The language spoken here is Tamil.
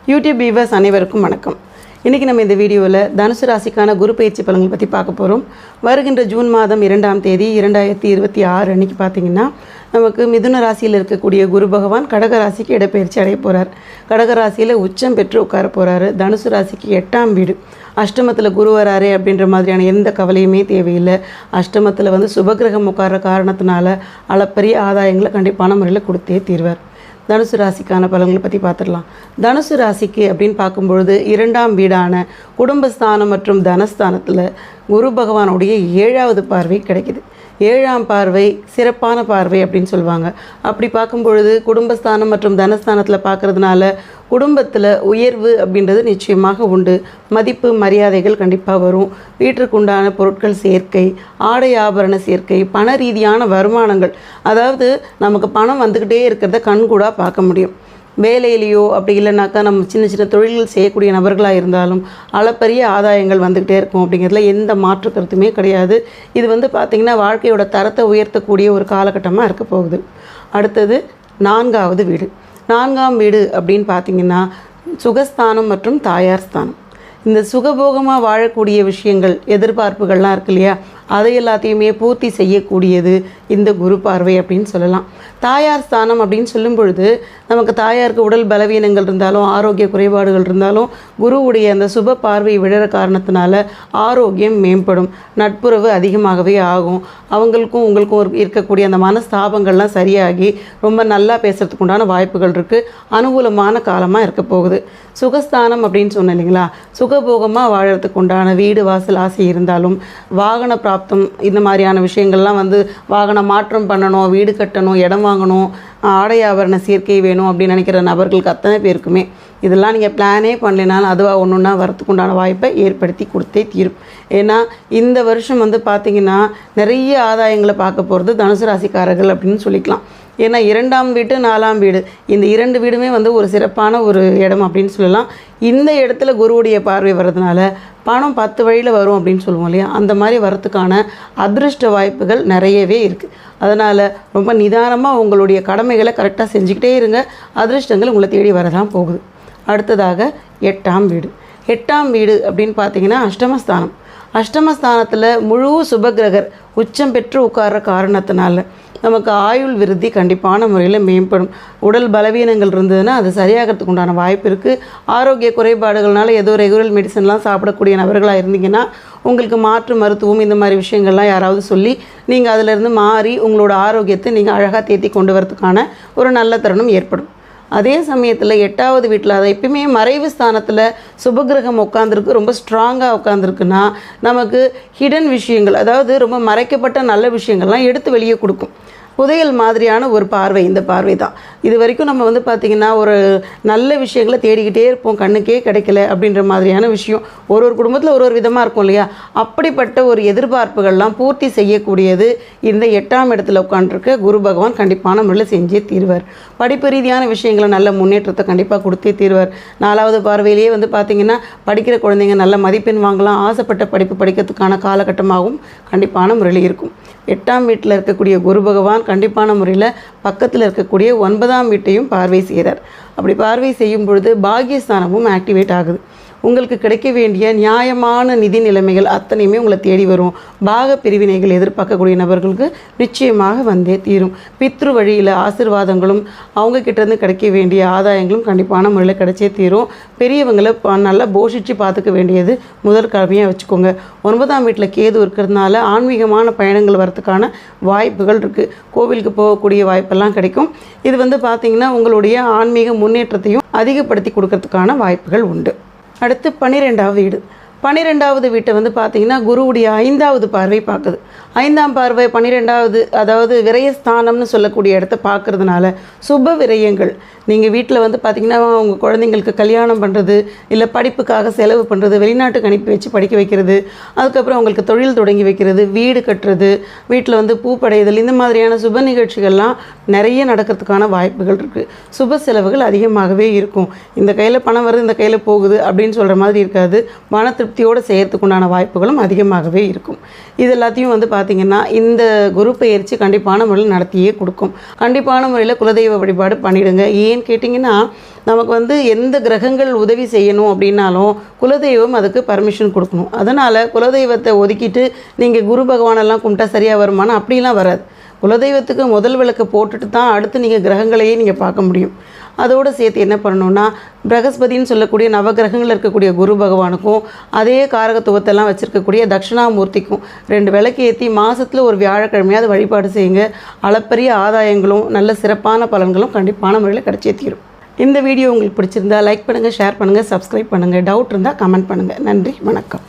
யூடியூப் வியூவர்ஸ் அனைவருக்கும் வணக்கம். இன்றைக்கி நம்ம இந்த வீடியோவில் தனுசு ராசிக்கான குரு பயிற்சி பலன்கள் பற்றி பார்க்க போகிறோம். வருகின்ற ஜூன் மாதம் 2ஆம் தேதி 2026 அன்றைக்கி பார்த்திங்கன்னா நமக்கு மிதுன ராசியில் இருக்கக்கூடிய குரு பகவான் கடக ராசிக்கு இடப்பெயர்ச்சி அடைய போகிறார். கடக ராசியில் உச்சம் பெற்று உட்கார போகிறாரு. தனுசு ராசிக்கு 8ஆம் வீடு. அஷ்டமத்தில் குரு வராரே அப்படின்ற மாதிரியான எந்த கவலையுமே தேவையில்லை. அஷ்டமத்தில் சுபகிரகம் உட்கார காரணத்தினால அளப்பரிய ஆதாயங்களை கண்டிப்பான முறையில் கொடுத்தே தீர்வார். தனுசு ராசிக்கான பலன்களை பற்றி பார்த்துடலாம். தனுசு ராசிக்கு அப்படின்னு பார்க்கும்பொழுது 2ஆம் வீடான குடும்பஸ்தானம் மற்றும் தனஸ்தானத்தில் குரு பகவானுடைய 7ஆவது பார்வை கிடைக்கிது. 7ஆம் பார்வை சிறப்பான பார்வை அப்படின்னு சொல்லுவாங்க. அப்படி பார்க்கும்பொழுது குடும்பஸ்தானம் மற்றும் தனஸ்தானத்தில் பார்க்குறதுனால குடும்பத்தில் உயர்வு அப்படின்றது நிச்சயமாக உண்டு. மதிப்பு மரியாதைகள் கண்டிப்பாக வரும். வீட்டிற்குண்டான பொருட்கள் சேர்க்கை, ஆடை ஆபரண சேர்க்கை, பண ரீதியான வருமானங்கள், அதாவது நமக்கு பணம் வந்துக்கிட்டே இருக்கிறத கண்கூடாக பார்க்க முடியும். வேலையிலையோ அப்படி இல்லைனாக்கா நம்ம சின்ன சின்ன தொழில்கள் செய்யக்கூடிய நபர்களாக இருந்தாலும் அளப்பரிய ஆதாயங்கள் வந்துக்கிட்டே இருக்கும். அப்படிங்கிறதுல எந்த மாற்று கருத்துமே கிடையாது. இது பார்த்திங்கன்னா வாழ்க்கையோட தரத்தை உயர்த்தக்கூடிய ஒரு காலகட்டமாக இருக்க போகுது. அடுத்தது 4ஆவது வீடு. 4ஆம் வீடு அப்படின்னு பார்த்திங்கன்னா சுகஸ்தானம் மற்றும் தாயார் ஸ்தானம். இந்த சுகபோகமாக வாழக்கூடிய விஷயங்கள், எதிர்பார்ப்புகள்லாம் இருக்கு இல்லையா, அதை எல்லாத்தையுமே பூர்த்தி செய்யக்கூடியது இந்த குரு பார்வை அப்படின்னு சொல்லலாம். தாயார் ஸ்தானம் அப்படின்னு சொல்லும் பொழுது நமக்கு தாயாருக்கு உடல் பலவீனங்கள் இருந்தாலும் ஆரோக்கிய குறைபாடுகள் இருந்தாலும் குருவுடைய அந்த சுப பார்வை விழற காரணத்தினால ஆரோக்கியம் மேம்படும், நட்புறவு அதிகமாகவே ஆகும். அவங்களுக்கும் உங்களுக்கும் இருக்கக்கூடிய அந்த மனஸ்தாபங்கள்லாம் சரியாகி ரொம்ப நல்லா பேசுறதுக்கு உண்டான வாய்ப்புகள் இருக்குது. அனுகூலமான காலமாக இருக்க போகுது. சுகஸ்தானம் அப்படின்னு சொன்னேன் இல்லைங்களா, சுகபோகமாக வாழறதுக்கு உண்டான வீடு வாசல் ஆசை இருந்தாலும் வாகன பிராப்தம் இந்த மாதிரியான விஷயங்கள்லாம் வாகன மாற்றம் பண்ணணும், வீடு கட்டணும், இடம் வாங்கணும், ஆடை ஆபரண சேர்க்கை வேணும் அப்படின்னு நினைக்கிற நபர்களுக்கு அத்தனை பேருக்குமே இதெல்லாம் நீங்கள் பிளானே பண்ணலைனாலும் அதுவாக ஒன்று ஒன்றா வரத்துக்கு உண்டான வாய்ப்பை ஏற்படுத்தி கொடுத்தே தீரும். ஏன்னா இந்த வருஷம் பார்த்திங்கன்னா நிறைய ஆதாயங்களை பார்க்க போகிறது தனுசு ராசிக்காரர்கள் அப்படின்னு சொல்லிக்கலாம். ஏன்னா 2ஆம் வீடு 4ஆம் வீடு இந்த 2 வீடுமே ஒரு சிறப்பான ஒரு இடம் அப்படின்னு சொல்லலாம். இந்த இடத்துல குருவுடைய பார்வை வர்றதுனால பணம் 10 வழியில் வரும் அப்படின்னு சொல்லுவோம் இல்லையா, அந்த மாதிரி வரத்துக்கான அதிருஷ்ட வாய்ப்புகள் நிறையவே இருக்குது. அதனால் ரொம்ப நிதானமாக உங்களுடைய கடமைகளை கரெக்டாக செஞ்சுக்கிட்டே இருங்க. அதிருஷ்டங்கள் உங்களை தேடி வரதான் போகுது. அடுத்ததாக 8ஆம் வீடு. 8ஆம் வீடு அப்படின்னு பார்த்தீங்கன்னா அஷ்டமஸ்தானம். அஷ்டமஸ்தானத்தில் முழு சுபகிரகர் உச்சம் பெற்று உட்கார்ற காரணத்தினால நமக்கு ஆயுள் விருத்தி கண்டிப்பான முறையில் மேம்படும். உடல் பலவீனங்கள் இருந்ததுன்னா அது சரியாகிறதுக்கு உண்டான வாய்ப்பு இருக்குது. ஆரோக்கிய குறைபாடுகள்னால ஏதோ ரெகுலர் மெடிசன்லாம் சாப்பிடக்கூடிய நபர்களாக இருந்தீங்கன்னா உங்களுக்கு மாற்று மருத்துவம் இந்த மாதிரி விஷயங்கள்லாம் யாராவது சொல்லி நீங்கள் அதிலேருந்து மாறி உங்களோட ஆரோக்கியத்தை நீங்கள் அழகாக தேற்றி கொண்டு வரதுக்கான ஒரு நல்ல தருணம் ஏற்படும். அதே சமயத்தில் 8ஆவது வீட்டில் அதை எப்பயுமே மறைவு ஸ்தானத்தில் சுபகிரகம் உட்காந்துருக்கு, ரொம்ப ஸ்ட்ராங்காக உட்காந்துருக்குன்னா நமக்கு ஹிடன் விஷயங்கள், அதாவது ரொம்ப மறைக்கப்பட்ட நல்ல விஷயங்கள்லாம் எடுத்து வெளியே கொடுக்கும். புதையல் மாதிரியான ஒரு பார்வை இந்த பார்வை தான். இது வரைக்கும் நம்ம பார்த்திங்கன்னா ஒரு நல்ல விஷயங்களை தேடிக்கிட்டே இருப்போம், கண்ணுக்கே கிடைக்கல அப்படின்ற மாதிரியான விஷயம் ஒரு குடும்பத்தில் ஒரு விதமாக இருக்கும் இல்லையா. அப்படிப்பட்ட ஒரு எதிர்பார்ப்புகள்லாம் பூர்த்தி செய்யக்கூடியது இந்த 8ஆம் இடத்துல உட்காந்துருக்க குரு பகவான் கண்டிப்பான முறையில் செஞ்சே தீர்வார். படிப்பு ரீதியான விஷயங்களை நல்ல முன்னேற்றத்தை கண்டிப்பாக கொடுத்தே தீர்வார். 4ஆவது பார்வையிலேயே பார்த்திங்கன்னா படிக்கிற குழந்தைங்க நல்ல மதிப்பெண் வாங்கலாம், ஆசைப்பட்ட படிப்பு படிக்கிறதுக்கான காலகட்டமாகவும் கண்டிப்பான முறையில் இருக்கும். 8ஆம் வீட்டில் இருக்கக்கூடிய குரு பகவான் கண்டிப்பான முறையில் பக்கத்தில் இருக்கக்கூடிய 9ஆம் வீட்டையும் பார்வை செய்கிறார். அப்படி பார்வை செய்யும் பொழுது பாக்கியஸ்தானமும் ஆக்டிவேட் ஆகுது. உங்களுக்கு கிடைக்க வேண்டிய நியாயமான நிதி நிலைமைகள் அத்தனையுமே உங்களை தேடி வரும். பாக பிரிவினைகள் எதிர்பார்க்கக்கூடிய நபர்களுக்கு நிச்சயமாக வந்தே தீரும். பித்ரு வழியில் ஆசீர்வாதங்களும் அவங்க கிட்டேருந்து கிடைக்க வேண்டிய ஆதாயங்களும் கண்டிப்பான முறையில் கிடைச்சே தீரும். பெரியவங்களை நல்லா போஷித்து பார்த்துக்க வேண்டியது முதல் கடமையாக வச்சுக்கோங்க. 9ஆம் வீட்டில் கேது இருக்கிறதுனால ஆன்மீகமான பயணங்கள் வரத்துக்கான வாய்ப்புகள் இருக்குது. கோவிலுக்கு போகக்கூடிய வாய்ப்பெல்லாம் கிடைக்கும். இது பார்த்திங்கன்னா உங்களுடைய ஆன்மீக முன்னேற்றத்தையும் அதிகப்படுத்தி கொடுக்கறதுக்கான வாய்ப்புகள் உண்டு. அடுத்து 12ஆவது வீடு. 12ஆவது வீட்டை பார்த்திங்கன்னா குருவுடைய 5ஆவது பார்வை பார்க்குது. 5ஆம் பார்வை 12ஆவது, அதாவது விரயஸ்தானம்னு சொல்லக்கூடிய இடத்த பார்க்குறதுனால சுப விரயங்கள். நீங்கள் வீட்டில் பார்த்திங்கன்னா உங்கள் குழந்தைங்களுக்கு கல்யாணம் பண்ணுறது, இல்லை படிப்புக்காக செலவு பண்ணுறது, வெளிநாட்டுக்கு அனுப்பி வச்சு படிக்க வைக்கிறது, அதுக்கப்புறம் அவங்களுக்கு தொழில் தொடங்கி வைக்கிறது, வீடு கட்டுறது, வீட்டில் பூ படைதல், இந்த மாதிரியான சுப நிகழ்ச்சிகள்லாம் நிறைய நடக்கிறதுக்கான வாய்ப்புகள் இருக்குது. சுப செலவுகள் அதிகமாகவே இருக்கும். இந்த கையில் பணம் வருது, இந்த கையில் போகுது அப்படின்னு சொல்கிற மாதிரி இருக்காது. மன திருப்தியோடு செய்கிறதுக்கு உண்டான வாய்ப்புகளும் அதிகமாகவே இருக்கும். இது எல்லாத்தையும் வந்து பார்த்திங்கன்னா இந்த குரு பெயர்ச்சி கண்டிப்பான முறையில் நடத்தியே கொடுக்கும். கண்டிப்பான முறையில் குலதெய்வ வழிபாடு பண்ணிவிடுங்க. ஏன்னு கேட்டிங்கன்னா நமக்கு வந்து எந்த கிரகங்கள் உதவி செய்யணும் அப்படின்னாலும் குலதெய்வம் அதுக்கு பர்மிஷன் கொடுக்கணும். அதனால் குலதெய்வத்தை ஒதுக்கிட்டு நீங்கள் குரு பகவானெல்லாம் கும்பிட்டா சரியாக வருமானா அப்படிலாம் வராது. குலதெய்வத்துக்கு முதல் விளக்கு போட்டுட்டு தான் அடுத்து நீங்கள் கிரகங்களையே நீங்கள் பார்க்க முடியும். அதோடு சேர்த்து என்ன பண்ணணும்னா பிரகஸ்பதின்னு சொல்லக்கூடிய நவகிரகங்கள் இருக்கக்கூடிய குரு பகவானுக்கும் அதே காரகத்துவத்தெல்லாம் வச்சுருக்கக்கூடிய தட்சிணாமூர்த்திக்கும் 2 விளக்கு ஏற்றி மாதத்தில் ஒரு வியாழக்கிழமையாவது வழிபாடு செய்யுங்க. அளப்பரிய ஆதாயங்களும் நல்ல சிறப்பான பலன்களும் கண்டிப்பான முறையில் கிடைச்சே தீரும். இந்த வீடியோ உங்களுக்கு பிடிச்சிருந்தா லைக் பண்ணுங்கள், ஷேர் பண்ணுங்கள், சப்ஸ்கிரைப் பண்ணுங்கள். டவுட் இருந்தால் கமெண்ட் பண்ணுங்கள். நன்றி, வணக்கம்.